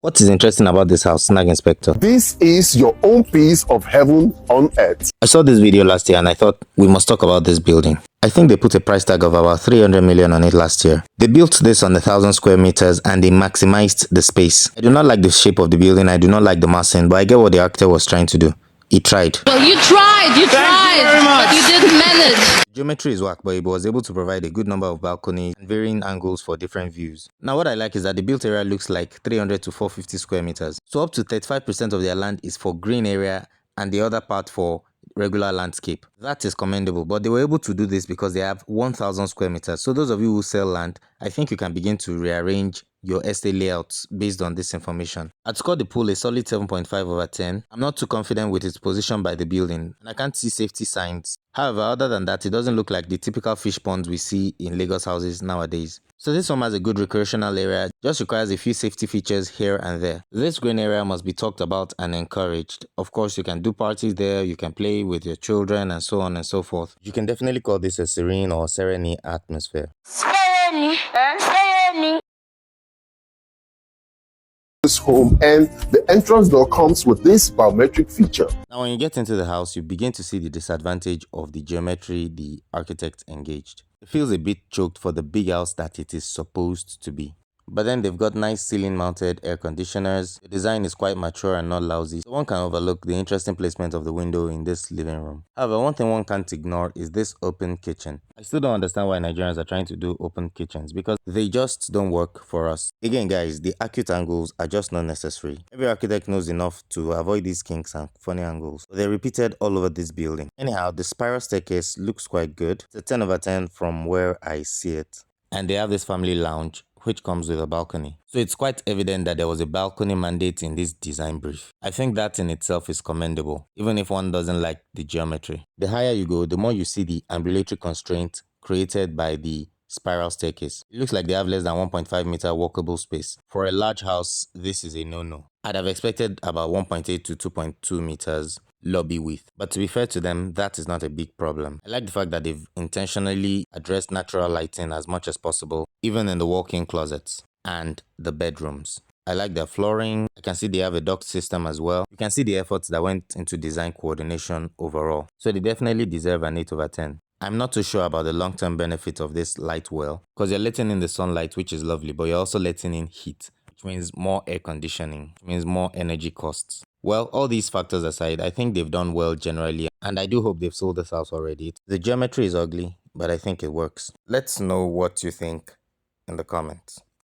What is interesting about this house, Snag Inspector? This is your own piece of heaven on earth. I saw this video last year and I thought we must talk about this building. I think they put a price tag of about 300 million on it last year. They built this on 1,000 square meters and they maximized the space. I do not like the shape of the building, I do not like the massing, but I get what the architect was trying to do. He tried. Well, you tried, but you didn't manage. Geometry is whack, but it was able to provide a good number of balconies and varying angles for different views. Now what I like is that the built area looks like 300 to 450 square meters. So up to 35% of their land is for green area and the other part for regular landscape. That is commendable, but they were able to do this because they have 1,000 square meters. So those of you who sell land, I think you can begin to rearrange your estate layouts based on this information. I'd score the pool a solid 7.5 over 10. I'm not too confident with its position by the building and I can't see safety signs. However, other than that, it doesn't look like the typical fish ponds we see in Lagos houses nowadays. So this home has a good recreational area, just requires a few safety features here and there. This green area must be talked about and encouraged. Of course, you can do parties there, you can play with your children and so on and so forth. You can definitely call this a serene or serene atmosphere. This home, and the entrance door comes with this biometric feature. Now when you get into the house, you begin to see the disadvantage of the geometry the architect engaged. It feels a bit choked for the big house that it is supposed to be. But then they've got nice ceiling mounted air conditioners. The design is quite mature and not lousy, so one can overlook the interesting placement of the window in this living room. However, one thing one can't ignore is this open kitchen. I still don't understand why Nigerians are trying to do open kitchens because they just don't work for us. Again guys, the acute angles are just not necessary. Every architect knows enough to avoid these kinks and funny angles, but they're repeated all over this building. Anyhow, the spiral staircase looks quite good. It's a 10 over 10 from where I see it. And they have this family lounge which comes with a balcony. So it's quite evident that there was a balcony mandate in this design brief. I think that in itself is commendable, even if one doesn't like the geometry. The higher you go, the more you see the ambulatory constraint created by the spiral staircase. It looks like they have less than 1.5 meter walkable space. For a large house, this is a no-no. I'd have expected about 1.8 to 2.2 meters lobby width. But to be fair to them, that is not a big problem. I like the fact that they've intentionally addressed natural lighting as much as possible, even in the walk-in closets and the bedrooms. I like their flooring. I can see they have a duct system as well. You can see the efforts that went into design coordination overall. So they definitely deserve an 8 over 10. I'm not too sure about the long-term benefit of this light well, because you're letting in the sunlight, which is lovely, but you're also letting in heat, which means more air conditioning, which means more energy costs. Well, all these factors aside, I think they've done well generally, and I do hope they've sold this house already. The geometry is ugly, but I think it works. Let's know what you think in the comments.